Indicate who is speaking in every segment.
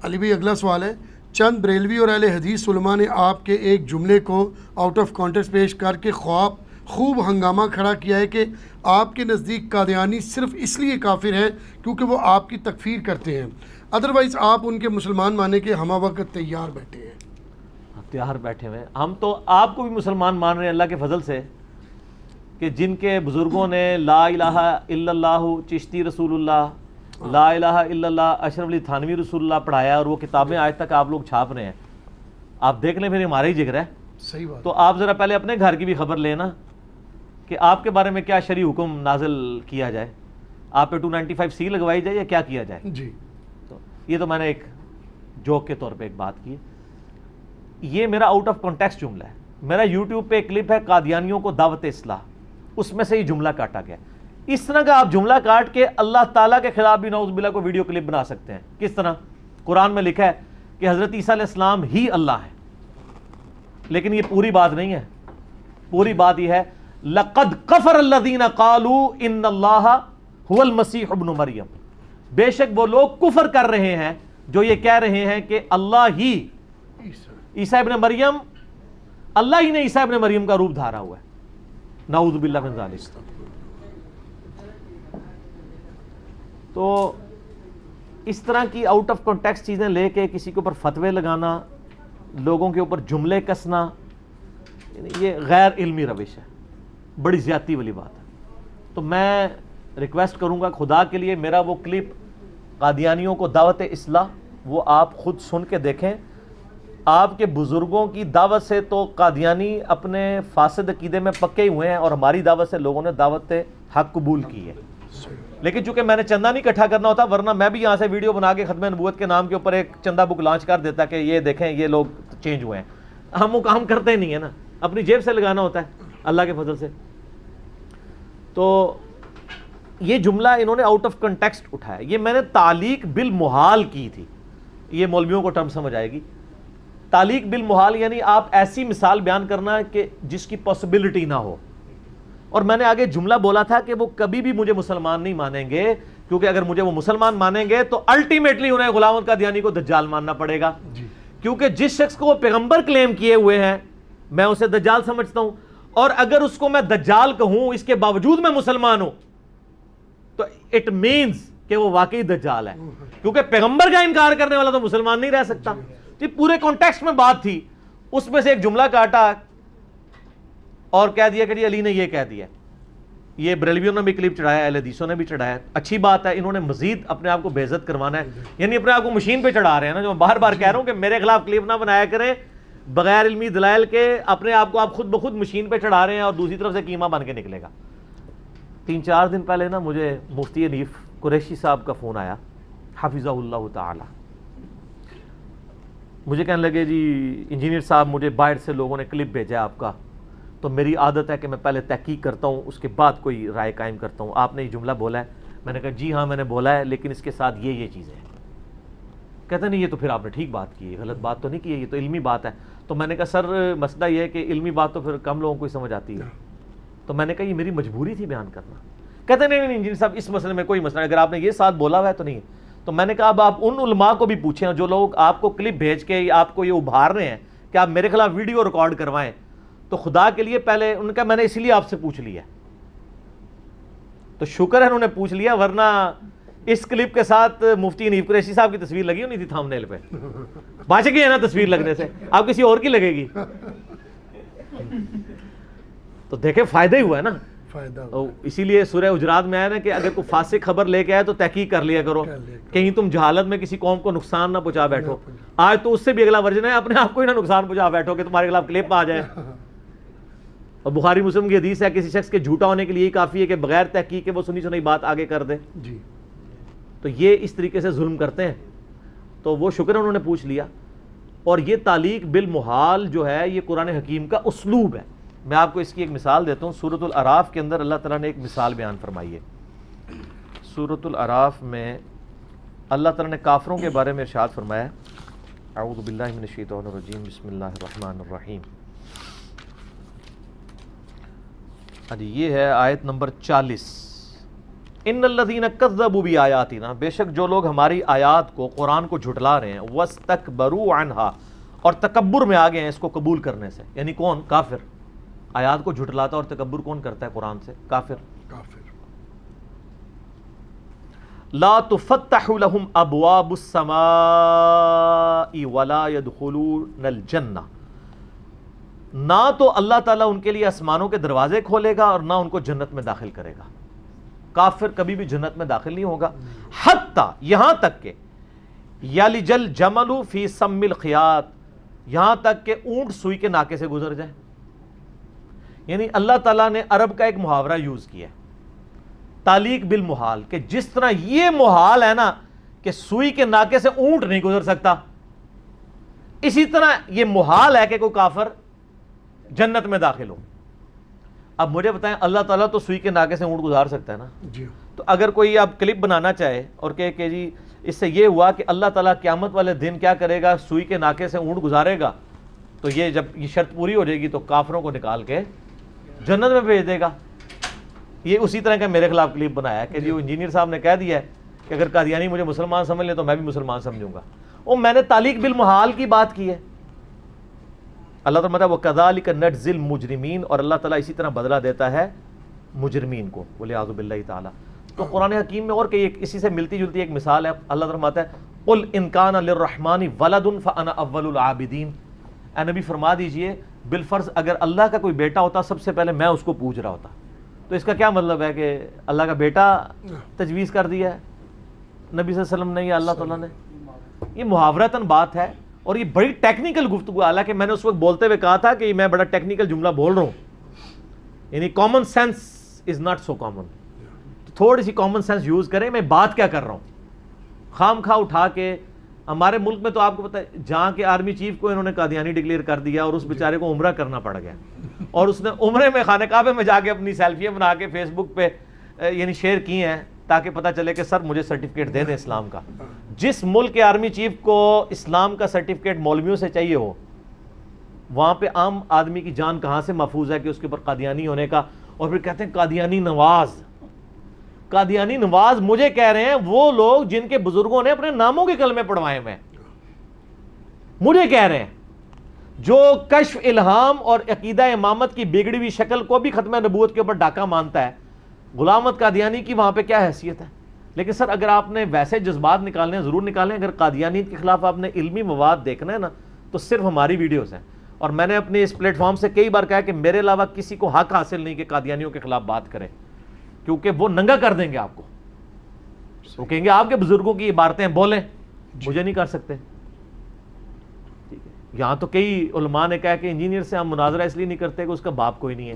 Speaker 1: علی بھائی اگلا سوال ہے، چند بریلوی اور اہل حدیث علماء نے آپ کے ایک جملے کو آؤٹ آف کانٹیکسٹ پیش کر کے خوب ہنگامہ کھڑا کیا ہے کہ آپ کے نزدیک قادیانی صرف اس لیے کافر ہے کیونکہ وہ آپ کی تکفیر کرتے ہیں، ادروائز آپ ان کے مسلمان ماننے کے ہمہ وقت تیار بیٹھے ہیں۔
Speaker 2: تیار بیٹھے ہوئے ہیں، ہم تو آپ کو بھی مسلمان مان رہے ہیں اللہ کے فضل سے، کہ جن کے بزرگوں نے لا الہ الا اللہ چشتی رسول اللہ، لا الہ الا اللہ اشرف علی تھانوی رسول اللہ پڑھایا، اور وہ کتابیں آج تک آپ لوگ چھاپ رہے ہیں۔ آپ دیکھ لیں، پھر ہمارا ہی جگر ہے۔
Speaker 1: صحیح بات۔
Speaker 2: تو آپ ذرا پہلے اپنے گھر کی بھی خبر لیں نا، کہ آپ کے بارے میں کیا شرعی حکم نازل کیا جائے، آپ پہ 295C لگوائی جائے یا کیا کیا جائے۔
Speaker 1: جی،
Speaker 2: تو یہ تو میں نے ایک جوک کے طور پہ ایک بات کی۔ یہ میرا آؤٹ آف کانٹیکسٹ جملہ ہے، میرا یوٹیوب پہ ایک کلپ ہے قادیانیوں کو دعوت اصلاح، اس میں سے یہ جملہ کاٹا گیا۔ اس طرح کا آپ جملہ کاٹ کے اللہ تعالیٰ کے خلاف بھی نعوذ باللہ کو ویڈیو کلپ بنا سکتے ہیں۔ کس طرح؟ قرآن میں لکھا ہے کہ حضرت عیسیٰ علیہ السلام ہی اللہ ہے، لیکن یہ پوری بات نہیں ہے۔ پوری بات یہ ہے لَقَدْ كَفَرَ الَّذِينَ قَالُوا إِنَّ اللَّهَ هُوَ الْمَسِيحُ ابْنُ مَرْيَم، بے شک وہ لوگ کفر کر رہے ہیں جو یہ کہہ رہے ہیں کہ اللہ ہی عیسیٰ ابن مریم، اللہ ہی نے عیسیٰ ابن مریم کا روپ دھارا ہوا ہے، نعوذ باللہ من ذالک۔ تو اس طرح کی آؤٹ آف کانٹیکسٹ چیزیں لے کے کسی کے اوپر فتوے لگانا، لوگوں کے اوپر جملے کسنا، یہ غیر علمی روش ہے، بڑی زیادتی والی بات ہے۔ تو میں ریکویسٹ کروں گا خدا کے لیے، میرا وہ کلپ قادیانیوں کو دعوت اصلاح، وہ آپ خود سن کے دیکھیں۔ آپ کے بزرگوں کی دعوت سے تو قادیانی اپنے فاسد عقیدے میں پکے ہوئے ہیں، اور ہماری دعوت سے لوگوں نے دعوت حق قبول کی ہے۔ لیکن چونکہ میں نے چندہ نہیں اکٹھا کرنا ہوتا، ورنہ میں بھی یہاں سے ویڈیو بنا کے ختم نبوت کے نام کے اوپر ایک چندہ بک لانچ کر دیتا کہ یہ دیکھیں یہ لوگ چینج ہوئے ہیں۔ ہم وہ کام کرتے نہیں ہیں نا، اپنی جیب سے لگانا ہوتا ہے اللہ کے فضل سے۔ تو یہ جملہ انہوں نے آؤٹ آف کنٹیکسٹ اٹھایا، یہ میں نے تعلیق بالمحال کی تھی۔ یہ مولویوں کو ٹرم سمجھ آئے گی۔ تعلیق بالمحال یعنی آپ ایسی مثال بیان کرنا کہ جس کی پاسبلٹی نہ ہو، اور میں نے آگے جملہ بولا تھا کہ وہ کبھی بھی مجھے مسلمان نہیں مانیں گے، کیونکہ اگر مجھے وہ مسلمان مانیں گے تو الٹیمیٹلی انہیں غلام احمد قادیانی کو دجال ماننا پڑے گا، کیونکہ جس شخص کو وہ پیغمبر کلیم کیے ہوئے ہیں میں اسے دجال سمجھتا ہوں، اور اگر اس کو میں دجال کہوں اس کے باوجود میں مسلمان ہوں تو اٹ مینز کہ وہ واقعی دجال ہے، کیونکہ پیغمبر کا انکار کرنے والا تو مسلمان نہیں رہ سکتا۔ یہ پورے کانٹیکسٹ میں بات تھی، اس میں سے ایک جملہ کاٹا اور کہہ دیا کہ جی علی نے یہ کہہ دیا۔ یہ بریلویوں نے بھی کلپ چڑھایا، اہل حدیثوں نے بھی چڑھایا، اچھی بات ہے، انہوں نے مزید اپنے آپ کو بے عزت کروانا ہے، یعنی اپنے آپ کو مشین پہ چڑھا رہے ہیں نا، جو میں بار بار کہہ رہا ہوں کہ میرے خلاف کلپ نہ بنایا کریں بغیر علمی دلائل کے، اپنے آپ کو آپ خود بخود مشین پہ چڑھا رہے ہیں اور دوسری طرف سے قیمہ بن کے نکلے گا۔ 3-4 دن پہلے نا مجھے مفتی حنیف قریشی صاحب کا فون آیا حفظہ اللہ تعالی، مجھے کہنے لگے جی انجینئر صاحب مجھے باہر سے لوگوں نے کلپ بھیجا آپ کا، تو میری عادت ہے کہ میں پہلے تحقیق کرتا ہوں اس کے بعد کوئی رائے قائم کرتا ہوں، آپ نے یہ جملہ بولا ہے۔ میں نے کہا جی ہاں میں نے بولا ہے، لیکن اس کے ساتھ یہ چیزیں ہیں۔ کہتے نہیں یہ تو پھر آپ نے ٹھیک بات کی ہے، غلط بات تو نہیں کی ہے، یہ تو علمی بات ہے۔ تو میں نے کہا سر مسئلہ یہ ہے کہ علمی بات تو پھر کم لوگوں کو ہی سمجھ آتی ہے، تو میں نے کہا یہ میری مجبوری تھی بیان کرنا۔ کہتے نہیں انجینئر صاحب اس مسئلے میں کوئی مسئلہ نہیں، اگر آپ نے یہ ساتھ بولا ہوا ہے تو نہیں ہے۔ تو میں نے کہا اب آپ ان علماء کو بھی پوچھیں جو لوگ آپ کو کلپ بھیج کے آپ کو یہ ابھار رہے ہیں کہ آپ میرے خلاف ویڈیو ریکارڈ کروائیں، تو خدا کے لیے پہلے ان کا میں نے اسی لیے آپ سے پوچھ لیا، تو شکر ہے انہوں نے پوچھ لیا، ورنہ اس کلپ کے ساتھ مفتی حنیف قریشی صاحب کی تصویر لگی ہونی تھی تھامنیل پہ، بچ گئی ہے نا تصویر لگنے سے، اب کسی اور کی لگے گی۔ تو دیکھیں فائدہ ہی ہوا ہے نا، اسی لیے سورہ حجرات میں آیا نا کہ اگر کوئی فاسق خبر لے کے آئے تو تحقیق کر لیا کرو، کہیں تم جہالت میں کسی قوم کو نقصان نہ پہنچا بیٹھو۔ آج تو اس سے بھی اگلا ورژن ہے، اپنے آپ کو ہی نہ نقصان پہنچا بیٹھو کہ تمہارے خلاف کلپ آ جائے۔ اور بخاری مسلم کی حدیث ہے کسی شخص کے جھوٹا ہونے کے لیے کافی ہے کہ بغیر تحقیق کے وہ سنی سنائی بات آگے کر دے۔ تو یہ اس طریقے سے ظلم کرتے ہیں، تو وہ شکر انہوں نے پوچھ لیا۔ اور یہ تعلیق بالمحال جو ہے یہ قرآن حکیم کا اسلوب ہے۔ میں آپ کو اس کی ایک مثال دیتا ہوں، سورۃ الاعراف کے اندر اللہ تعالیٰ نے ایک مثال بیان فرمائی ہے۔ سورۃ الاعراف میں اللہ تعالیٰ نے کافروں کے بارے میں ارشاد فرمایا، اعوذ باللہ من الشیطان الرجیم، بسم اللہ الرحمن الرحیم۔ یہ ہے آیت نمبر 40۔ ان الذین کذبوا بآیاتنا، بے شک جو لوگ ہماری آیات کو، قرآن کو جھٹلا رہے ہیں، واستکبروا عنہا، اور تکبر میں آ گئے ہیں اس کو قبول کرنے سے. یعنی کون؟ کافر. آیات کو جھٹلاتا اور تکبر کون کرتا ہے قرآن سے؟ کافر. لا تفتح لهم ابواب السماء ولا يدخلون الجنہ، نہ تو اللہ تعالیٰ ان کے لیے آسمانوں کے دروازے کھولے گا اور نہ ان کو جنت میں داخل کرے گا. کافر کبھی بھی جنت میں داخل نہیں ہوگا. حتیٰ، یہاں تک کہ یلج الجمل فی سم الخیاط، یہاں تک کہ اونٹ سوئی کے ناکے سے گزر جائے. یعنی اللہ تعالیٰ نے عرب کا ایک محاورہ یوز کیا ہے، تعلیق بالمحال، کہ جس طرح یہ محال ہے نا کہ سوئی کے ناکے سے اونٹ نہیں گزر سکتا، اسی طرح یہ محال ہے کہ کوئی کافر جنت میں داخل ہو. اب مجھے بتائیں، اللہ تعالیٰ تو سوئی کے ناکے سے اونٹ گزار سکتا ہے نا. تو اگر کوئی اب کلپ بنانا چاہے اور کہے کہ جی اس سے یہ ہوا کہ اللہ تعالیٰ قیامت والے دن کیا کرے گا، سوئی کے ناکے سے اونٹ گزارے گا، تو یہ جب یہ شرط پوری ہو جائے گی تو کافروں کو نکال کے جنت میں بھیج دے گا. یہ اسی طرح کا میرے خلاف کلپ بنایا ہے کہ جو انجینئر صاحب نے کہہ دیا ہے کہ اگر قادیانی مجھے مسلمان سمجھ لے تو میں بھی مسلمان سمجھوں گا. اور میں نے تعلیق بالمحال کی بات کی ہے. اللہ تعالیٰ ہے وَكَذَلِكَ نَجْزِي الْمُجْرِمِينَ، اور اللہ تعالیٰ اسی طرح بدلہ دیتا ہے مجرمین کو. وَلِعَاذُ بِاللَّهِ تعالیٰ. تو قرآن حکیم میں اور کہ اسی سے ملتی جلتی ایک مثال ہے. اللہ تعالیٰ فرماتا ہے قُلْ إِنْ كَانَ لِلرَّحْمَنِ وَلَدٌ فَأَنَا أَوَّلُ الْعَابِدِينَ، اے نبی فرما دیجئے بالفرض اگر اللہ کا کوئی بیٹا ہوتا سب سے پہلے میں اس کو پوج رہا ہوتا. تو اس کا کیا مطلب ہے کہ اللہ کا بیٹا تجویز کر دیا ہے نبی صلی اللہ علیہ وسلم نے یا اللہ تعالیٰ نے؟ یہ محاورتاً بات ہے اور یہ بڑی ٹیکنیکل گفتگو. حالانکہ میں نے اس وقت بولتے ہوئے کہا تھا کہ میں بڑا ٹیکنیکل جملہ بول رہا ہوں، یعنی common sense is not so common. تھوڑی سی کامن سینس یوز کریں. میں بات کیا کر رہا ہوں؟ خام خواہ اٹھا کے ہمارے ملک میں تو آپ کو پتہ ہے جہاں کے آرمی چیف کو انہوں نے قادیانی ڈکلیئر کر دیا اور اس بیچارے کو عمرہ کرنا پڑ گیا، اور اس نے عمرے میں خانہ کعبے میں جا کے اپنی سیلفیاں بنا کے فیس بک پہ یعنی شیئر کی ہیں تاکہ پتہ چلے کہ سر مجھے سرٹیفکیٹ دے دیں اسلام کا. جس ملک کے آرمی چیف کو اسلام کا سرٹیفکیٹ مولویوں سے چاہیے ہو، وہاں پہ عام آدمی کی جان کہاں سے محفوظ ہے کہ اس کے اوپر قادیانی ہونے کا. اور پھر کہتے ہیں قادیانی نواز. قادیانی نواز مجھے کہہ رہے ہیں وہ لوگ جن کے بزرگوں نے اپنے ناموں کے کلمے پڑھوائے ہوئے ہیں. مجھے کہہ رہے ہیں جو کشف الہام اور عقیدہ امامت کی بگڑی ہوئی شکل کو بھی ختم نبوت کے اوپر ڈاکہ مانتا ہے. غلام احمد قادیانی کی وہاں پہ کیا حیثیت ہے؟ لیکن سر اگر آپ نے ویسے جذبات نکالنے ہیں ضرور نکالیں. اگر قادیانیت کے خلاف آپ نے علمی مواد دیکھنا ہے نا تو صرف ہماری ویڈیوز ہیں. اور میں نے اپنے اس پلیٹ فارم سے کئی بار کہا کہ میرے علاوہ کسی کو حق حاصل نہیں کہ قادیانیوں کے خلاف بات کرے، کیونکہ وہ ننگا کر دیں گے آپ کو. وہ کہیں گے آپ کے بزرگوں کی عبارتیں بولیں، مجھے نہیں کر سکتے. یہاں تو کئی علماء نے کہا کہ انجینئر سے ہم مناظرہ اس لیے نہیں کرتے کہ اس کا باپ کوئی نہیں ہے.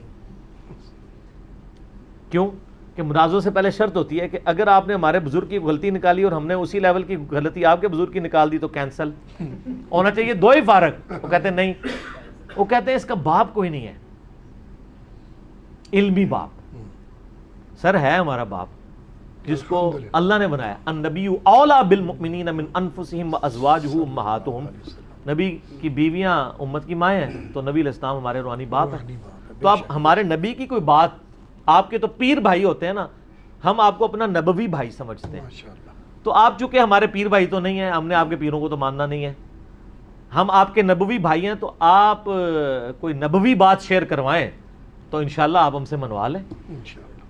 Speaker 2: کیوں کہ مناظروں سے پہلے شرط ہوتی ہے کہ اگر آپ نے ہمارے بزرگ کی غلطی نکالی اور ہم نے اسی لیول کی غلطی آپ کے بزرگ کی نکال دی تو کینسل ہونا چاہیے. دو ہی فارق. وہ کہتے ہیں نہیں، وہ کہتے ہیں اس کا باپ کوئی نہیں ہے، علمی باپ. سر ہے ہمارا باپ جس کو اللہ نے بنایا. النبی اولیٰ بالمؤمنین من انفسہم وازواجہ امہاتہم. نبی کی بیویاں امت کی مائیں ہیں تو نبی علیہ السلام ہمارے روحانی باپ ہیں. تو اب ہمارے نبی کی کوئی بات، آپ کے تو پیر بھائی ہوتے ہیں نا، ہم آپ کو اپنا نبوی بھائی سمجھتے ہیں. تو آپ چونکہ ہمارے پیر بھائی تو نہیں ہیں، ہم نے آپ کے پیروں کو تو ماننا نہیں ہے. ہم آپ کے نبوی بھائی ہیں تو آپ کوئی نبوی بات شیئر کروائیں تو انشاءاللہ آپ ہم سے منوا لیں.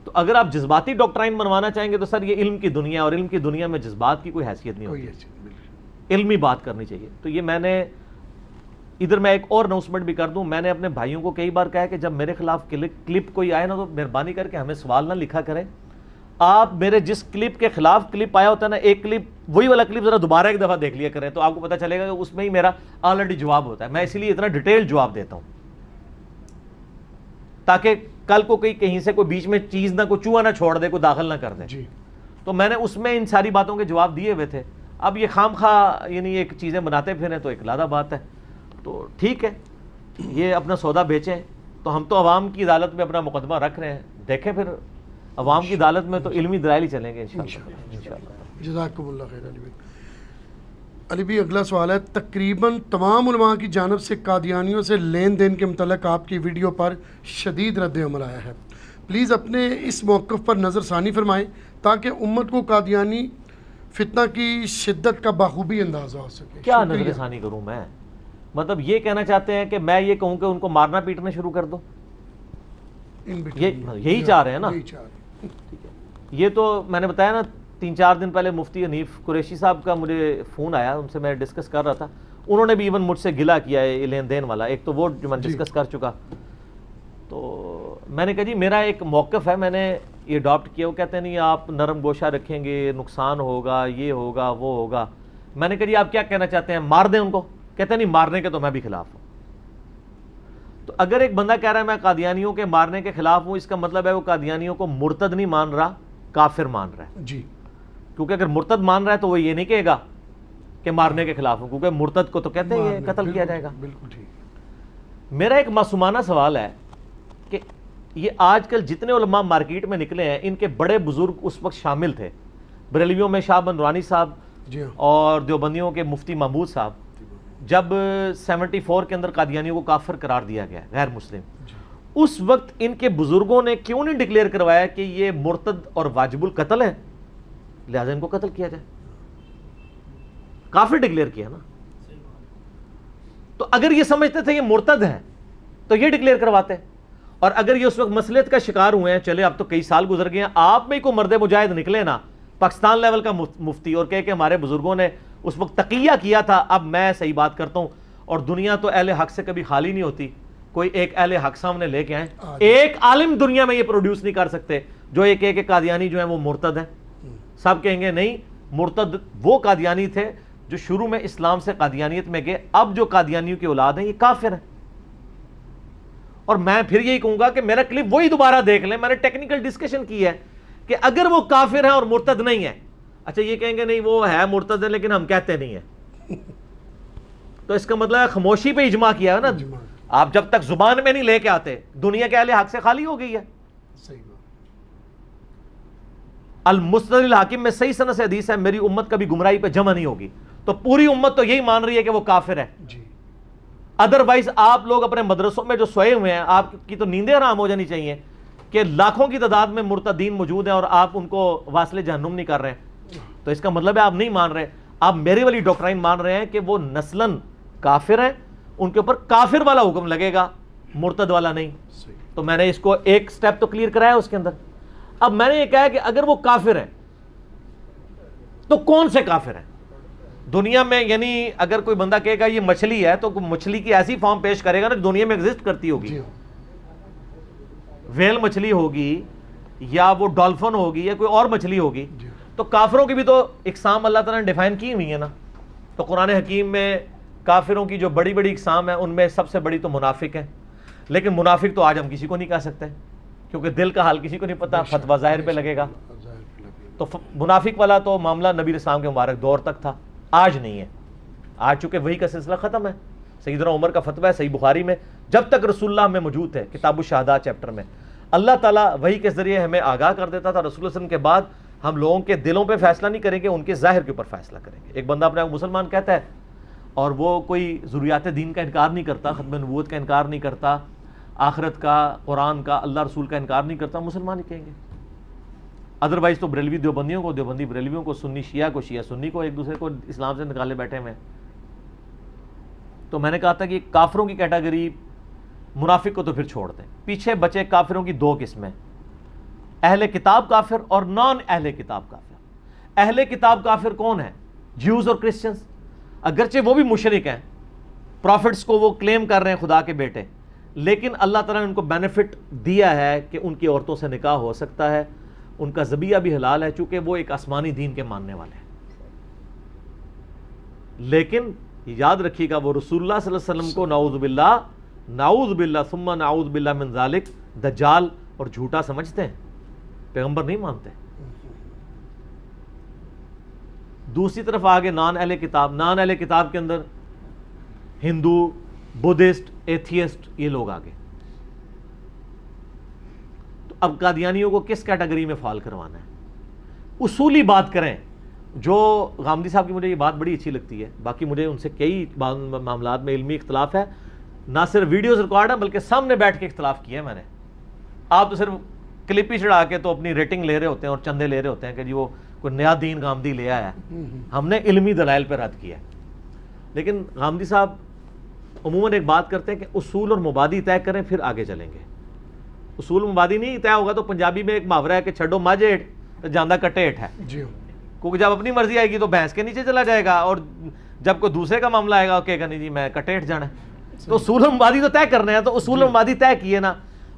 Speaker 2: تو اگر آپ جذباتی ڈاکٹرائن منوانا چاہیں گے تو سر یہ علم کی دنیا، اور علم کی دنیا میں جذبات کی کوئی حیثیت نہیں ہوتی. علمی بات کرنی چاہیے. تو یہ میں نے ادھر میں ایک اور اناؤنسمنٹ بھی کر دوں. میں نے اپنے بھائیوں کو کئی بار کہا کہ جب میرے خلاف کلپ کوئی آئے نا تو مہربانی کر کے ہمیں سوال نہ لکھا کریں. آپ میرے جس کلپ کے خلاف کلپ آیا ہوتا ہے نا، ایک کلپ وہی والا کلپ ذرا دوبارہ ایک دفعہ دیکھ لیا کریں تو آپ کو پتہ چلے گا کہ اس میں ہی میرا آلریڈی جواب ہوتا ہے. میں اسی لیے اتنا ڈیٹیل جواب دیتا ہوں تاکہ کل کو کہیں سے کوئی بیچ میں چیز نہ کوئی چوہا نہ چھوڑ دے، کوئی داخل نہ کر دے. تو میں نے اس میں ان ساری باتوں کے جواب دیے ہوئے تھے. اب یہ خام خواہ یعنی ایک چیزیں بناتے پھریں تو ایک علیحدہ بات ہے. تو ٹھیک ہے، یہ اپنا سودا بیچیں. تو ہم تو عوام کی عدالت میں اپنا مقدمہ رکھ رہے ہیں، دیکھیں پھر عوام کی عدالت میں تو علمی دلائل ہی چلیں گے انشاءاللہ.
Speaker 1: جزاکم اللہ خیر علی بھائی. علی بھائی اگلا سوال ہے، تقریباً تمام علماء کی جانب سے قادیانیوں سے لین دین کے متعلق آپ کی ویڈیو پر شدید رد عمل آیا ہے. پلیز اپنے اس موقف پر نظر ثانی فرمائیں تاکہ امت کو قادیانی فتنہ کی شدت کا بخوبی اندازہ ہو سکے.
Speaker 2: کیا نظر ثانی کروں میں؟ مطلب یہ کہنا چاہتے ہیں کہ میں یہ کہوں کہ ان کو مارنا پیٹنا شروع کر دو؟ یہی چاہ رہے ہیں نا. یہ تو میں نے بتایا نا 3-4 دن پہلے مفتی حنیف قریشی صاحب کا مجھے فون آیا, ان سے میں ڈسکس کر رہا تھا. انہوں نے بھی ایون مجھ سے گلہ کیا ہے لین دین والا. ایک تو وہ جو میں ڈسکس کر چکا, تو میں نے کہا جی میرا ایک موقف ہے, میں نے یہ اڈاپٹ کیا. وہ کہتے ہیں نہیں آپ نرم گوشہ رکھیں گے, نقصان ہوگا, یہ ہوگا, وہ ہوگا. میں نے کہا جی آپ کیا کہنا چاہتے ہیں, مار دیں ان کو؟ کہتے ہیں نہیں, مارنے کے تو میں بھی خلاف ہوں. تو اگر ایک بندہ کہہ رہا ہے میں قادیانیوں کے مارنے کے خلاف ہوں, اس کا مطلب ہے وہ قادیانیوں کو مرتد نہیں مان رہا, کافر مان رہا ہے.
Speaker 1: جی,
Speaker 2: کیونکہ اگر مرتد مان رہا ہے تو وہ یہ نہیں کہے گا کہ مارنے کے خلاف ہوں, کیونکہ مرتد کو تو کہتے ہیں یہ قتل کیا جائے گا.
Speaker 1: بالکل ٹھیک.
Speaker 2: میرا ایک معصومانہ سوال ہے کہ یہ آج کل جتنے علماء مارکیٹ میں نکلے ہیں, ان کے بڑے بزرگ اس وقت شامل تھے. بریلویوں میں شاہ بن نورانی صاحب
Speaker 1: جی ہاں,
Speaker 2: اور دیوبندیوں کے مفتی محمود صاحب. جب 74 کے اندر قادیانیوں کو کافر قرار دیا گیا, غیر مسلم, اس وقت ان کے بزرگوں نے کیوں نہیں ڈکلیئر کروایا کہ یہ مرتد اور واجب القتل ہے, لہذا ان کو قتل کیا جائے؟ کافر ڈکلیئر کیا نا. تو اگر یہ سمجھتے تھے یہ مرتد ہے تو یہ ڈکلیئر کرواتے. اور اگر یہ اس وقت مصلحت کا شکار ہوئے ہیں, چلے اب تو کئی سال گزر گئے ہیں, آپ میں ہی کوئی مرد مجاہد نکلے نا پاکستان لیول کا مفتی اور کہے کہ ہمارے بزرگوں نے اس وقت تقیہ کیا تھا, اب میں صحیح بات کرتا ہوں. اور دنیا تو اہل حق سے کبھی خالی نہیں ہوتی, کوئی ایک اہل حق سامنے لے کے آئیں. ایک عالم دنیا میں یہ پروڈیوس نہیں کر سکتے جو ایک ایک قادیانی جو ہیں وہ مرتد ہیں. سب کہیں گے نہیں, مرتد وہ قادیانی تھے جو شروع میں اسلام سے قادیانیت میں گئے, اب جو قادیانیوں کی اولاد ہیں یہ کافر ہیں. اور میں پھر یہی کہوں گا کہ میرا کلپ وہی دوبارہ دیکھ لیں, میں نے ٹیکنیکل ڈسکشن کی ہے کہ اگر وہ کافر ہیں اور مرتد نہیں ہیں, اچھا یہ کہیں گے نہیں وہ ہے مرتد ہے لیکن ہم کہتے نہیں ہیں, تو اس کا مطلب ہے خاموشی پہ اجماع کیا ہے نا. آپ جب تک زبان میں نہیں لے کے آتے, دنیا کے اہل حق سے خالی ہو گئی ہے. المسند الحاکم میں صحیح سند سے حدیث ہے میری امت کبھی گمراہی پہ جمع نہیں ہوگی. تو پوری امت تو یہی مان رہی ہے کہ وہ کافر ہے. ادروائز آپ لوگ اپنے مدرسوں میں جو سوئے ہوئے ہیں, آپ کی تو نیندیں حرام ہو جانی چاہیے کہ لاکھوں کی تعداد میں مرتدین موجود ہیں اور آپ ان کو واصل جہنم نہیں کر رہے ہیں. تو اس کا مطلب ہے آپ نہیں مان رہے, آپ میری والی ڈاکٹرائن مان رہے ہیں کہ وہ نسلاً کافر ہیں, ان کے اوپر کافر والا حکم لگے گا, مرتد والا نہیں. تو میں نے اس کو ایک سٹیپ تو کلیئر کرایا اس کے اندر. اب میں نے یہ کہا کہ اگر وہ کافر ہیں تو کون سے کافر ہیں دنیا میں؟ یعنی اگر کوئی بندہ کہے گا یہ مچھلی ہے تو مچھلی کی ایسی فارم پیش کرے گا نا دنیا میں ایگزسٹ کرتی ہوگی. ویل مچھلی ہوگی یا وہ ڈالفن ہوگی یا کوئی اور مچھلی ہوگی. تو کافروں کی بھی تو اقسام اللہ تعالیٰ نے ڈیفائن کی ہوئی ہے نا. تو قرآن حکیم میں کافروں کی جو بڑی بڑی اقسام ہیں ان میں سب سے بڑی تو منافق ہے. لیکن منافق تو آج ہم کسی کو نہیں کہہ سکتے کیونکہ دل کا حال کسی کو نہیں پتا, فتویٰ ظاہر پہ لگے گا. تو منافق والا تو معاملہ نبی اسلام کے مبارک دور تک تھا, آج نہیں ہے. آج چونکہ وہی کا سلسلہ ختم ہے. سیدنا عمر کا فتویٰ ہے صحیح بخاری میں, جب تک رسول اللہ میں موجود ہے کتاب الشہادات چیپٹر میں, اللہ تعالیٰ وہی کے ذریعے ہمیں آگاہ کر دیتا تھا. رسول اللہ صلی اللہ علیہ وسلم کے بعد ہم لوگوں کے دلوں پہ فیصلہ نہیں کریں گے, ان کے ظاہر کے اوپر فیصلہ کریں گے. ایک بندہ اپنے آپ مسلمان کہتا ہے اور وہ کوئی ضروریات دین کا انکار نہیں کرتا, ختم نبوت کا انکار نہیں کرتا, آخرت کا, قرآن کا, اللہ رسول کا انکار نہیں کرتا, مسلمان ہی کہیں گے. ادروائز تو بریلوی دیوبندیوں کو, دیوبندی بریلویوں کو, سنی شیعہ کو, شیعہ سنی کو ایک دوسرے کو اسلام سے نکالے بیٹھے ہوئے. تو میں نے کہا تھا کہ کافروں کی کیٹیگری, منافق کو تو پھر چھوڑ دیں, پیچھے بچے کافروں کی 2 قسمیں, اہل کتاب کافر اور نان اہل کتاب کافر. اہل کتاب کافر کون ہیں؟ جیوز اور کرسچنز. اگرچہ وہ بھی مشرک ہیں, پروفٹس کو وہ کلیم کر رہے ہیں خدا کے بیٹے, لیکن اللہ تعالیٰ نے ان کو بینیفٹ دیا ہے کہ ان کی عورتوں سے نکاح ہو سکتا ہے, ان کا ذبیحہ بھی حلال ہے چونکہ وہ ایک آسمانی دین کے ماننے والے ہیں. لیکن یاد رکھیے گا وہ رسول اللہ صلی اللہ علیہ وسلم کو نعوذ باللہ ثم نعوذ باللہ من ذالک دجال اور جھوٹا سمجھتے ہیں, پیغمبر نہیں مانتے. دوسری طرف آگے نان اہل کتاب. نان اہل کتاب کے اندر ہندو, بدھسٹ, ایتھیسٹ, یہ لوگ آگے. تو اب قادیانیوں کو کس کیٹیگری میں فال کروانا ہے؟ اصولی بات کریں, جو غامدی صاحب کی مجھے یہ بات بڑی اچھی لگتی ہے, باقی مجھے ان سے کئی معاملات میں علمی اختلاف ہے, نہ صرف ویڈیوز ریکارڈ ہیں بلکہ سامنے بیٹھ کے اختلاف کیا ہے میں نے. آپ تو صرف کلپ ہی چڑھا کے تو اپنی ریٹنگ لے رہے ہوتے ہیں اور چندے لے رہے ہوتے ہیں کہ جی وہ کوئی نیا دین غامدی لے آیا ہے. ہم نے علمی دلائل پہ رد کیا. لیکن غامدی صاحب عموماً ایک بات کرتے ہیں کہ اصول اور مبادی طے کریں پھر آگے چلیں گے. اصول مبادی نہیں طے ہوگا تو پنجابی میں ایک محاورہ ہے کہ چھڈو مجھ ہیٹ تو جاندہ کٹے ہیٹ ہے. کیونکہ جب اپنی مرضی آئے گی تو بھینس کے نیچے چلا جائے گا, اور جب کوئی دوسرے کا معاملہ آئے گا کہے گا نہیں جی میں کٹے ہیٹ جانا ہے. تو اصول و مبادی تو طے کرنے ہیں, تو اصول و مبادی طے کیے نا.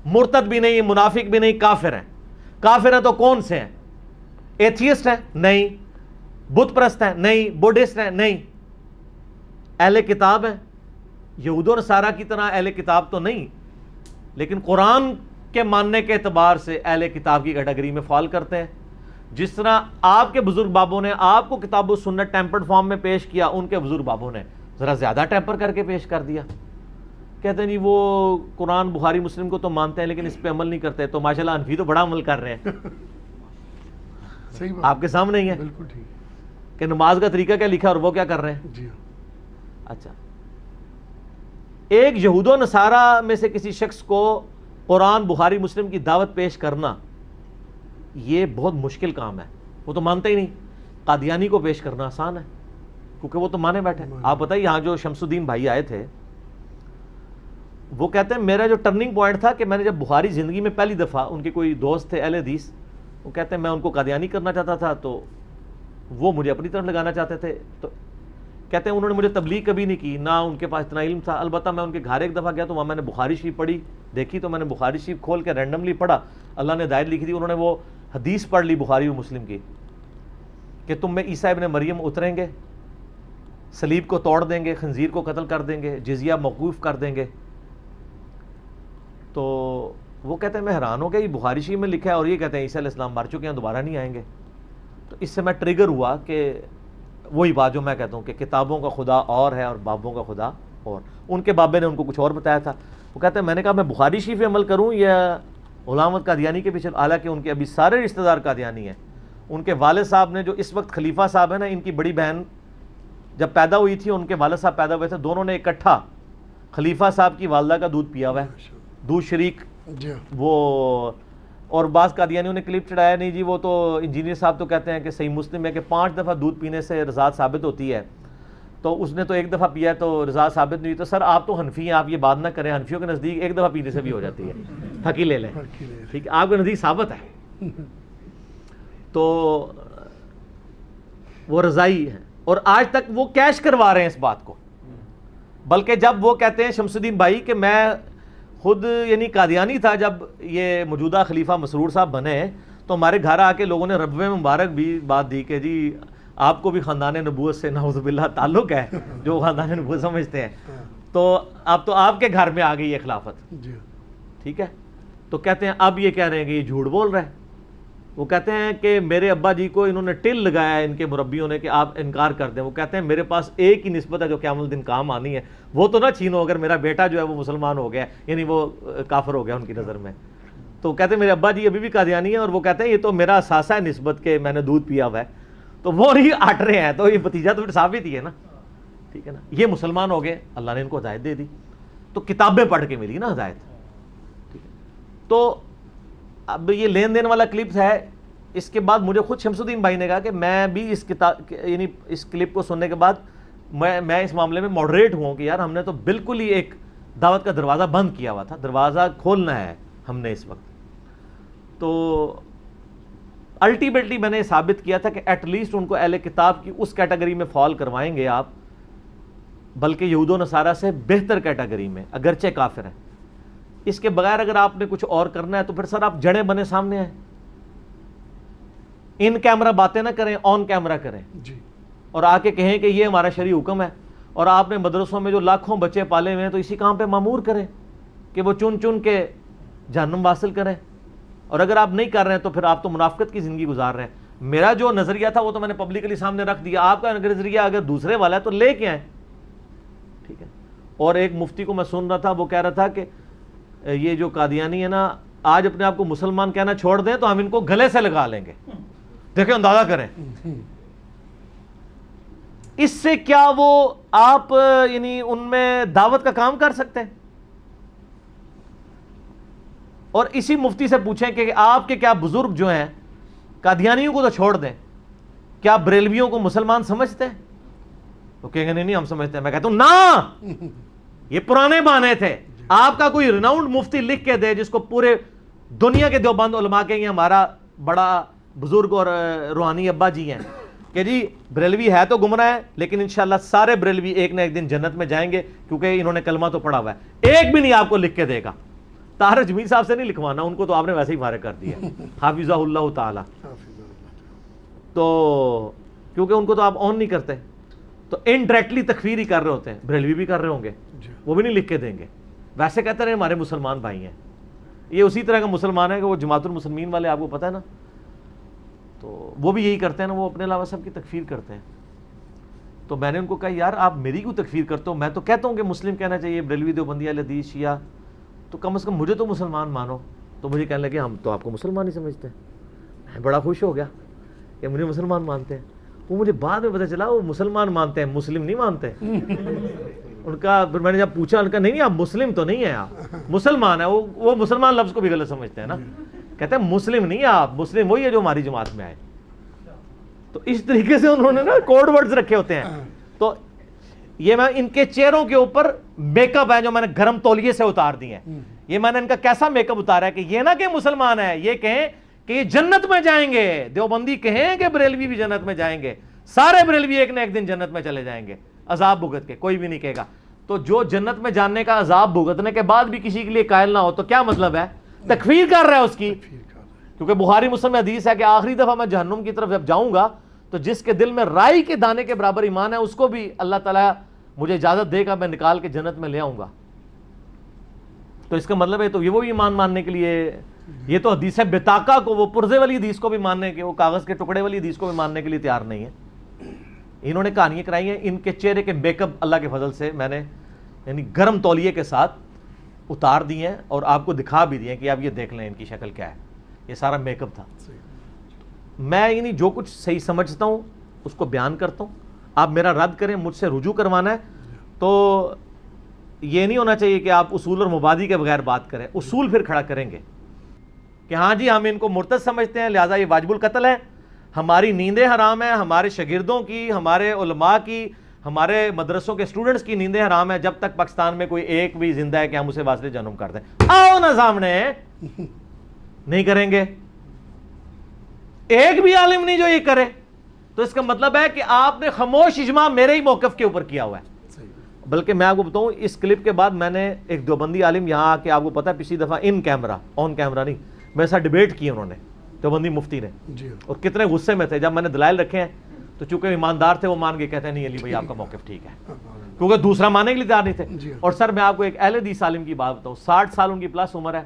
Speaker 2: مرتد بھی نہیں, منافق بھی نہیں, کافر ہیں. کافر ہیں تو کون سے ہیں؟ ایتھیسٹ ہیں؟ نہیں. بت پرست ہیں؟ نہیں. بودھسٹ ہیں؟ نہیں. اہل کتاب ہیں. یہود و نصارہ کی طرح اہل کتاب تو نہیں, لیکن قرآن کے ماننے کے اعتبار سے اہل کتاب کی کیٹیگری میں فال کرتے ہیں. جس طرح آپ کے بزرگ بابوں نے آپ کو کتاب و سنت ٹیمپرڈ فارم میں پیش کیا, ان کے بزرگ بابوں نے ذرا زیادہ ٹیمپر کر کے پیش کر دیا. کہتے ہیں جی وہ قرآن بخاری مسلم کو تو مانتے ہیں لیکن اس پہ عمل نہیں کرتے. تو ماشاءاللہ حنفی تو بڑا عمل کر رہے ہیں. آپ کے سامنے ہی ہے
Speaker 1: بالکل ٹھیک
Speaker 2: کہ نماز کا طریقہ کیا لکھا اور وہ کیا کر رہے ہیں.
Speaker 1: جی
Speaker 2: اچھا, ایک یہود و نصارہ میں سے کسی شخص کو قرآن بخاری مسلم کی دعوت پیش کرنا یہ بہت مشکل کام ہے. وہ تو مانتے ہی نہیں. قادیانی کو پیش کرنا آسان ہے کیونکہ وہ تو مانے بیٹھے. آپ بتائیے یہاں جو شمس الدین بھائی آئے تھے وہ کہتے ہیں میرا جو ٹرننگ پوائنٹ تھا کہ میں نے جب بخاری زندگی میں پہلی دفعہ, ان کے کوئی دوست تھے اہل حدیث, وہ کہتے ہیں میں ان کو قادیانی کرنا چاہتا تھا تو وہ مجھے اپنی طرف لگانا چاہتے تھے. تو کہتے ہیں انہوں نے مجھے تبلیغ کبھی نہیں کی, نہ ان کے پاس اتنا علم تھا. البتہ میں ان کے گھر ایک دفعہ گیا تو وہاں میں نے بخاری شریف پڑھی دیکھی, تو میں نے بخاری شریف کھول کے رینڈملی پڑھا. اللہ نے ہدایت لکھی تھی, انہوں نے وہ حدیث پڑھ لی بخاری و مسلم کی کہ تم میں عیسیٰ ابن مریم اتریں گے, صلیب کو توڑ دیں گے, خنزیر کو قتل کر دیں گے, جزیہ موقوف کر دیں گے. تو وہ کہتے ہیں میں حیران ہو گیا, یہ بخاری شریف میں لکھا ہے اور یہ کہتے ہیں عیسیٰ علیہ السلام مر چکے ہیں, دوبارہ نہیں آئیں گے. تو اس سے میں ٹریگر ہوا کہ وہی بات جو میں کہتا ہوں کہ کتابوں کا خدا اور ہے اور بابوں کا خدا اور. ان کے بابے نے ان کو کچھ اور بتایا تھا. وہ کہتے ہیں میں نے کہا میں بخاری شریف پہ عمل کروں یا غلام احمد قادیانی کے پیچھے, حالانکہ ان کے ابھی سارے رشتہ دار قادیانی ہیں. ان کے والد صاحب نے جو اس وقت خلیفہ صاحب ہیں نا, ان کی بڑی بہن جب پیدا ہوئی تھی, ان کے والد صاحب پیدا ہوئے تھے, دونوں نے اکٹھا خلیفہ صاحب کی والدہ کا دودھ پیا ہوا ہے, دودھ شریک. وہ اور بعض قادیانیوں نے کلپ چڑھایا نہیں جی وہ تو انجینئر صاحب تو کہتے ہیں کہ صحیح مسلم ہے کہ 5 دفعہ دودھ پینے سے رضاعت ثابت ہوتی ہے, تو اس نے تو 1 دفعہ پیا تو رضاعت ثابت نہیں ہوئی. تو سر آپ تو حنفی ہیں, آپ یہ بات نہ کریں. حنفیوں کے نزدیک 1 دفعہ پینے سے بھی ہو جاتی ہے, پھکی لے لیں, ٹھیک ہے, آپ کے نزدیک ثابت ہے. تو وہ رضائی ہیں اور آج تک وہ کیش کروا رہے ہیں اس بات کو. بلکہ جب وہ کہتے ہیں شمس الدین بھائی کہ میں خود یعنی قادیانی تھا جب یہ موجودہ خلیفہ مسرور صاحب بنے, تو ہمارے گھر آ کے لوگوں نے ربوے مبارک بھی بات دی کہ جی آپ کو بھی خاندان نبوت سے نعوذ باللہ تعلق ہے, جو خاندان نبوت سمجھتے ہیں, تو اب تو آپ کے گھر میں آ گئی یہ خلافت. ٹھیک ہے. تو کہتے ہیں اب یہ کہہ رہے ہیں کہ یہ جھوٹ بول رہے ہیں. وہ کہتے ہیں کہ میرے ابا جی کو انہوں نے ٹل لگایا ہے ان کے مربیوں نے کہ آپ انکار کر دیں. وہ کہتے ہیں میرے پاس ایک ہی نسبت ہے جو قیامت الدین کام آنی ہے, وہ تو نہ چھینو اگر میرا بیٹا جو ہے وہ مسلمان ہو گیا, یعنی وہ کافر ہو گیا ان کی نظر میں. تو کہتے ہیں میرے ابا جی ابھی بھی قادیانی ہیں, اور وہ کہتے ہیں یہ تو میرا اثاثہ ہے نسبت کے میں نے دودھ پیا ہوا ہے. تو وہ نہیں ہٹ رہے ہیں, تو یہ بتیجہ تو پھر ثابت ہی ہے نا. ٹھیک ہے نا. یہ مسلمان ہو گئے, اللہ نے ان کو ہدایت دے دی, تو کتابیں پڑھ کے ملی نا ہدایت. ٹھیک ہے. تو اب یہ لین دین والا کلپ ہے. اس کے بعد مجھے خود شمس الدین بھائی نے کہا کہ میں بھی اس کتاب یعنی اس کلپ کو سننے کے بعد میں اس معاملے میں ماڈریٹ ہوں کہ یار ہم نے تو بالکل ہی ایک دعوت کا دروازہ بند کیا ہوا تھا, دروازہ کھولنا ہے ہم نے اس وقت. تو الٹیمیٹلی میں نے ثابت کیا تھا کہ ایٹ لیسٹ ان کو اہل کتاب کی اس کیٹیگری میں فال کروائیں گے آپ, بلکہ یہود و نصارہ سے بہتر کیٹیگری میں, اگرچہ کافر ہیں. اس کے بغیر اگر آپ نے کچھ اور کرنا ہے تو پھر سر آپ جڑیں بنے سامنے آئیں, ان کیمرہ باتیں نہ کریں, آن کیمرہ کریں جی, اور آ کے کہیں کہ یہ ہمارا شرعی حکم ہے. اور آپ نے مدرسوں میں جو لاکھوں بچے پالے ہوئے ہیں تو اسی کام پہ مامور کریں کہ وہ چن چن کے جہنم حاصل کریں. اور اگر آپ نہیں کر رہے ہیں تو پھر آپ تو منافقت کی زندگی گزار رہے ہیں. میرا جو نظریہ تھا وہ تو میں نے پبلکلی سامنے رکھ دیا, آپ کا نظریہ اگر دوسرے والا ہے تو لے کے آئیں. ٹھیک ہے. اور ایک مفتی کو میں سن رہا تھا, وہ کہہ رہا تھا کہ یہ جو قادیانی ہے نا آج اپنے آپ کو مسلمان کہنا چھوڑ دیں تو ہم ان کو گلے سے لگا لیں گے. دیکھیں اندازہ کریں اس سے کیا وہ آپ یعنی ان میں دعوت کا کام کر سکتے ہیں. اور اسی مفتی سے پوچھیں کہ آپ کے کیا بزرگ جو ہیں قادیانیوں کو تو چھوڑ دیں, کیا بریلویوں کو مسلمان سمجھتے ہیں؟ تو کہیں گے نہیں ہم سمجھتے ہیں. میں کہتا ہوں نا, یہ پرانے بہانے تھے. آپ کا کوئی ریناؤنڈ مفتی لکھ کے دے جس کو پورے دنیا کے دیوبند علماء کہیں گے ہمارا بڑا بزرگ اور روحانی ابا جی ہیں کہ جی بریلوی ہے تو گمراہ ہے لیکن انشاءاللہ سارے بریلوی ایک نہ ایک دن جنت میں جائیں گے کیونکہ انہوں نے کلمہ تو پڑھا ہوا ہے. ایک بھی نہیں آپ کو لکھ کے دے گا. طاہر جمیل صاحب سے نہیں لکھوانا, ان کو تو آپ نے ویسے ہی فارغ کر دیا حافظہ اللہ تعالی. تو کیونکہ ان کو تو آپ آن نہیں کرتے, تو انڈائریکٹلی تکفیر ہی کر رہے ہوتے ہیں. بریلوی بھی کر رہے ہوں گے, وہ بھی نہیں لکھ کے دیں گے. ویسے کہتے رہے ہمارے مسلمان بھائی ہیں. یہ اسی طرح کا مسلمان ہے کہ وہ جماعت المسلمین والے آپ کو پتہ ہے نا, تو وہ بھی یہی کرتے ہیں نا, وہ اپنے علاوہ سب کی تکفیر کرتے ہیں. تو میں نے ان کو کہا یار آپ میری کیوں تکفیر کرتے ہو؟ میں تو کہتا ہوں کہ مسلم کہنا چاہیے, بریلوی دیوبندی اہل حدیث شیعہ, تو کم از کم مجھے تو مسلمان مانو. تو مجھے کہنے لگے ہم تو آپ کو مسلمان ہی سمجھتے ہیں. میں بڑا خوش ہو گیا کہ مجھے مسلمان مانتے ہیں. وہ مجھے بعد میں پتہ چلا وہ مسلمان مانتے ہیں, مسلم نہیں مانتے. ان کا پھر میں نے جب پوچھا, ان کا نہیں آپ مسلم تو نہیں ہیں, آپ مسلمان ہیں. وہ مسلمان لفظ کو بھی غلط سمجھتے ہیں نا, کہتے ہیں مسلم نہیں آپ, مسلم وہی ہے جو ہماری جماعت میں آئے. تو اس طریقے سے انہوں نے نا کوڈ ورڈز رکھے ہوتے ہیں. تو یہ میں ان کے چہروں کے اوپر میک اپ ہے جو میں نے گرم تولیے سے اتار دی ہیں. یہ میں نے ان کا کیسا میک اپ اتارا ہے کہ یہ نہ کہ مسلمان ہے, یہ کہیں کہ یہ جنت میں جائیں گے. دیوبندی کہیں کہ بریلوی بھی جنت میں جائیں گے, سارے بریلوی ایک نہ ایک دن جنت میں چلے جائیں گے عذاب بھگت کے, کوئی بھی نہیں کہے گا. تو جو جنت میں جاننے کا عذاب بھگتنے کے بعد بھی کسی کے لیے قائل نہ ہو تو کیا مطلب ہے؟ تکفیر کر رہا ہے اس کی. کیونکہ بخاری مسلم میں حدیث ہے کہ آخری دفعہ میں جہنم کی طرف جب جاؤں گا تو جس کے دل میں رائی کے دانے کے برابر ایمان ہے اس کو بھی اللہ تعالیٰ مجھے اجازت دے گا, میں نکال کے جنت میں لے آؤں گا. تو اس کا مطلب ہے تو یہ وہ ایمان ماننے کے لیے, یہ تو حدیث ہے بتاقا کو, وہ پرزے والی حدیث کو بھی ماننے کے, وہ کاغذ کے ٹکڑے والی حدیث کو بھی ماننے کے لیے تیار نہیں ہے. انہوں نے کہانیاں کرائی ہیں. ان کے چہرے کے میک اپ اللہ کے فضل سے میں نے یعنی گرم تولیے کے ساتھ اتار دی ہیں اور آپ کو دکھا بھی دیے کہ آپ یہ دیکھ لیں ان کی شکل کیا ہے. یہ سارا میک اپ تھا. میں یعنی جو کچھ صحیح سمجھتا ہوں اس کو بیان کرتا ہوں. آپ میرا رد کریں, مجھ سے رجوع کروانا ہے تو یہ نہیں ہونا چاہیے کہ آپ اصول اور مبادی کے بغیر بات کریں. اصول پھر کھڑا کریں گے کہ ہاں جی ہم ان کو مرتد سمجھتے ہیں لہٰذا یہ واجب القتل ہے, ہماری نیندیں حرام ہیں, ہمارے شاگردوں کی, ہمارے علماء کی, ہمارے مدرسوں کے اسٹوڈنٹس کی نیندیں حرام ہیں جب تک پاکستان میں کوئی ایک بھی زندہ ہے کہ ہم اسے واسطے جنم کر دیں. آؤ نا سامنے, نہیں کریں گے. ایک بھی عالم نہیں جو یہ کرے. تو اس کا مطلب ہے کہ آپ نے خاموش اجماع میرے ہی موقف کے اوپر کیا ہوا ہے. بلکہ میں آپ کو بتاؤں اس کلپ کے بعد میں نے ایک دیوبندی عالم یہاں آ کے, آپ کو پتا ہے پچھلی دفعہ ان کیمرہ آن کیمرہ نہیں, میرے ساتھ ڈیبیٹ کی انہوں نے, دیوبندی مفتی نے, اور کتنے غصے میں تھے. جب میں نے دلائل رکھے ہیں تو چونکہ ایماندار تھے وہ مان کے کہتے ہیں نہیں علی بھائی آپ کا موقف ٹھیک ہے, کیونکہ دوسرا ماننے کے لیے تیار نہیں تھے. اور سر میں آپ کو ایک اہل حدیث عالم کی بات بتاؤں, 60 سال ان کی پلس عمر ہے.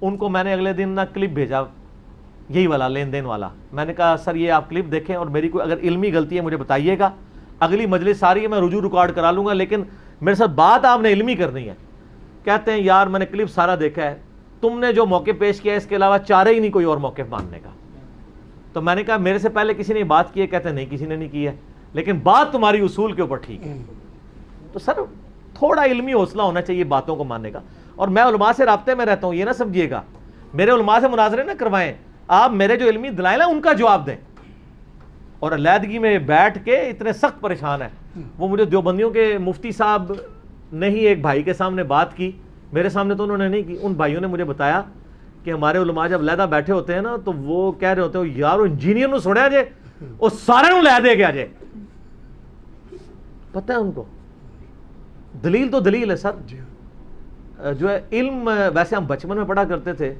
Speaker 2: ان کو میں نے اگلے دن نا کلپ بھیجا یہی والا لین دین والا. میں نے کہا سر یہ آپ کلپ دیکھیں اور میری کوئی اگر علمی غلطی ہے مجھے بتائیے گا, اگلی مجلس ساری ہے میں رجوع ریکارڈ کرا لوں گا, لیکن میرے ساتھ بات آپ نے علمی کرنی ہے. کہتے ہیں یار میں نے کلپ سارا دیکھا ہے, تم نے جو موقع پیش کیا ہے اس کے علاوہ چارے ہی نہیں کوئی اور موقف ماننے کا. تو میں نے کہا میرے سے پہلے کسی نے بات کی ہے؟ کہتے ہیں نہیں کسی نے نہیں کی ہے, لیکن بات تمہاری اصول کے اوپر ٹھیک ہے. تو سر تھوڑا علمی حوصلہ ہونا چاہیے باتوں کو ماننے کا. اور میں علماء سے رابطے میں رہتا ہوں, یہ نہ سمجھیے گا میرے علماء سے مناظرے نہ کروائیں, آپ میرے جو علمی دلائل ہیں ان کا جواب دیں. اور علیحدگی میں بیٹھ کے اتنے سخت پریشان ہیں. وہ مجھے دیوبندیوں کے مفتی صاحب نے ہی ایک بھائی کے سامنے بات کی, میرے سامنے تو انہوں نے نہیں کی. ان بھائیوں نے مجھے بتایا کہ ہمارے علماء جب علیحدہ بیٹھے ہوتے ہیں نا تو وہ کہہ رہے ہوتے ہیں یار وہ انجینئر نو سنیا جے وہ سارے نو لے دے گیا جے. پتہ ہے ان کو دلیل تو دلیل ہے سر. جو ہے علم, ویسے ہم بچپن میں پڑھا کرتے تھے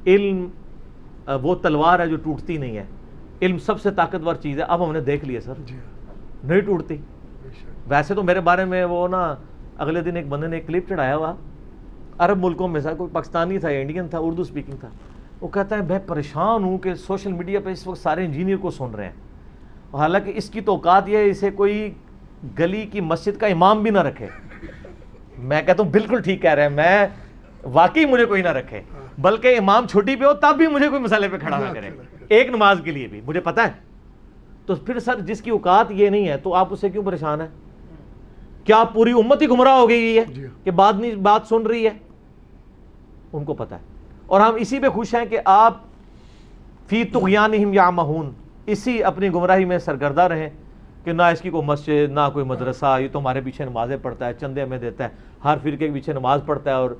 Speaker 2: علم وہ تلوار ہے جو ٹوٹتی نہیں ہے, علم سب سے طاقتور چیز ہے. اب ہم نے دیکھ لیا سر نہیں ٹوٹتی. ویسے تو میرے بارے میں وہ نا اگلے دن ایک بندے نے ایک کلپ چڑھایا ہوا عرب ملکوں میں سے, کوئی پاکستانی تھا, انڈین تھا, اردو سپیکنگ تھا. وہ کہتا ہے میں پریشان ہوں کہ سوشل میڈیا پہ اس وقت سارے انجینئر کو سن رہے ہیں, حالانکہ اس کی تو اوقات یہ ہے اسے کوئی گلی کی مسجد کا امام بھی نہ رکھے. میں کہتا ہوں بالکل ٹھیک کہہ رہے ہیں, میں واقعی مجھے کوئی نہ رکھے, بلکہ امام چھٹی پہ ہو تب بھی مجھے کوئی مسئلے پہ کھڑا نہ کرے, ایک نماز کے لیے بھی, مجھے پتا ہے. تو پھر سر جس کی اوقات یہ نہیں ہے تو آپ اسے کیوں پریشان ہیں؟ کیا پوری امت ہی گمراہ ہو گئی ہے کہ بات سن رہی ہے؟ ان کو پتا ہے. اور ہم اسی پہ خوش ہیں کہ آپ فی طغیانہم یعمہون، اسی اپنی گمراہی میں سرگردہ رہیں کہ نہ اس کی کوئی مسجد نہ کوئی مدرسہ، یہ تو ہمارے پیچھے نمازیں پڑھتا ہے، چندے ہمیں دیتا ہے، ہر فرقے کے پیچھے نماز پڑھتا ہے اور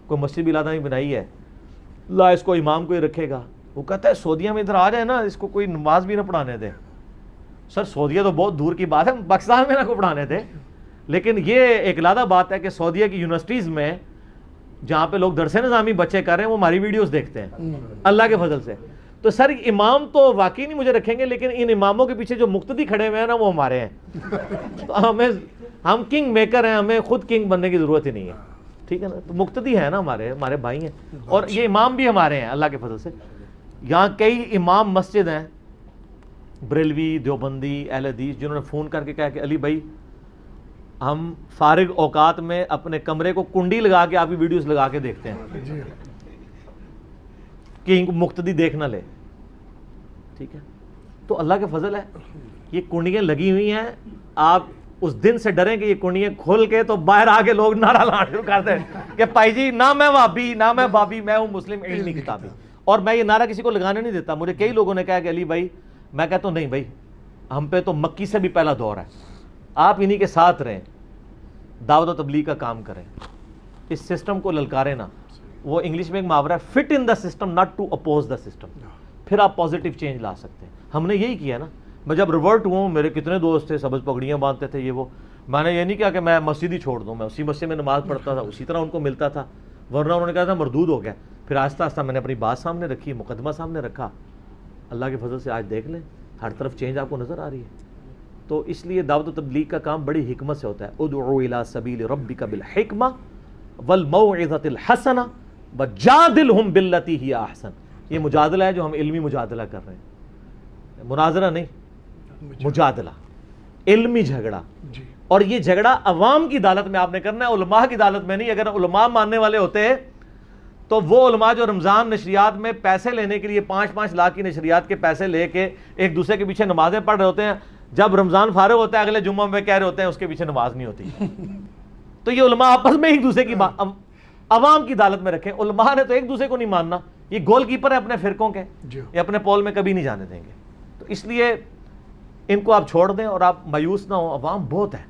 Speaker 2: کوئی مسجد بھی لادا نہیں بنائی ہے، لا اس کو امام کوئی رکھے گا۔ وہ کہتا ہے سعودیہ میں ادھر آ جائے نا، اس کو کوئی نماز بھی نہ پڑھانے دے۔ سر سعودیہ تو بہت دور کی بات ہے، پاکستان میں نہ کو پڑھانے دے، لیکن یہ ایک لادہ بات ہے کہ سعودیہ کی یونیورسٹیز میں جہاں پہ لوگ درس نظامی بچے کر رہے ہیں وہ ہماری ویڈیوز دیکھتے ہیں اللہ کے فضل سے۔ تو سر امام تو واقعی نہیں مجھے رکھیں گے، لیکن ان اماموں کے پیچھے جو مقتدی کھڑے ہوئے ہیں نا وہ ہمارے ہیں، تو ہم کنگ میکر ہیں، ہمیں خود کنگ بننے کی ضرورت ہی نہیں ہے، ٹھیک ہے نا۔ تو مقتدی ہیں نا ہمارے بھائی ہیں، اور یہ امام بھی ہمارے ہیں اللہ کے فضل سے۔ یہاں کئی امام مسجد ہیں بریلوی، دیوبندی، اہل حدیث، جنہوں نے فون کر کے کہا کہ علی بھائی ہم فارغ اوقات میں اپنے کمرے کو کنڈی لگا کے آپ کی ویڈیوز لگا کے دیکھتے ہیں کہ ان کو مقتدی دیکھ نہ لے، ٹھیک ہے۔ تو اللہ کے فضل ہے یہ کنڈیاں لگی ہوئی ہیں، آپ اس دن سے ڈریں کہ یہ کنڈیاں کھول کے تو باہر آ کے لوگ نعرہ لانا شروع کر دیں کہ بھائی جی نہ میں وہابی نہ میں بابی، میں ہوں مسلم علمی کتابی۔ اور میں یہ نعرہ کسی کو لگانے نہیں دیتا۔ مجھے کئی لوگوں نے کہا کہ علی بھائی، میں کہتا ہوں نہیں بھائی، ہم پہ تو مکی سے بھی پہلا دور ہے، آپ انہی کے ساتھ رہیں، دعوت و تبلیغ کا کام کریں، اس سسٹم کو للکاریں نا۔ وہ انگلش میں ایک محاورہ ہے، fit in the system not to oppose the system, پھر آپ پازیٹیو چینج لا سکتے ہیں۔ ہم نے یہی کیا نا۔ میں جب ریورٹ ہوں، میرے کتنے دوست تھے سبز پگڑیاں باندھتے تھے، یہ وہ، میں نے یہ نہیں کہا کہ میں مسجد ہی چھوڑ دوں، میں اسی مسجد میں نماز پڑھتا تھا، اسی طرح ان کو ملتا تھا، ورنہ انہوں نے کہا تھا مردود ہو گیا۔ پھر آہستہ آہستہ میں نے اپنی بات سامنے رکھی، مقدمہ سامنے رکھا، اللہ کے فضل سے آج دیکھ لیں ہر طرف چینج آپ کو نظر آ رہی ہے۔ تو اس لیے دعوت و تبلیغ کا کام بڑی حکمت سے ہوتا ہے۔ ادعو الی سبیل ربک بالحکمہ والموعظۃ الحسنہ وجادلہم باللتی ہی احسن۔ یہ مجادلہ ہے جو ہم علمی مجادلہ کر رہے ہیں، مناظرہ نہیں، مجادلہ، علمی جھگڑا۔ اور یہ جھگڑا عوام کی عدالت میں آپ نے کرنا ہے، علماء کی عدالت میں نہیں۔ اگر علماء ماننے والے ہوتے تو وہ علماء جو رمضان نشریات میں پیسے لینے کے لیے 5-5 لاکھ کی نشریات کے پیسے لے کے ایک دوسرے کے پیچھے نمازیں پڑھ رہے ہوتے ہیں، جب رمضان فارغ ہوتا ہے اگلے جمعہ میں کہہ رہے ہوتے ہیں اس کے پیچھے نماز نہیں ہوتی۔ تو یہ علماء آپس میں ایک دوسرے کی عوام کی عدالت میں رکھیں۔ علماء نے تو ایک دوسرے کو نہیں ماننا، یہ گول کیپر ہے اپنے فرقوں کے، یہ اپنے پول میں کبھی نہیں جانے دیں گے۔ تو اس لیے ان کو آپ چھوڑ دیں اور آپ مایوس نہ ہوں، عوام بہت ہے،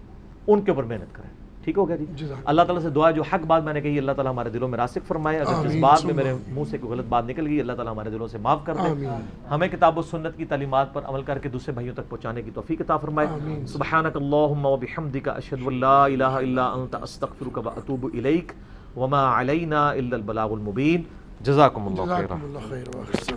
Speaker 2: ان کے اوپر محنت کریں، ٹھیک ہو گیا جی۔ اللہ تعالیٰ سے دعا ہے جو حق بات میں نے کہی اللہ تعالیٰ ہمارے دلوں میں راسخ فرمائے، اگر جس بات میں میرے منہ سے کوئی غلط بات نکل گئی اللہ تعالیٰ ہمارے دلوں سے معاف کر دے، ہمیں کتاب و سنت کی تعلیمات پر عمل کر کے دوسرے بھائیوں تک پہنچانے کی توفیق عطا فرمائے۔ سبحانک اللہم وبحمدک اشہد ان لا الہ الا انت استغفرک واتوب الیک وما علینا الا البلاغ المبین۔ جزاکم اللہ خیرا۔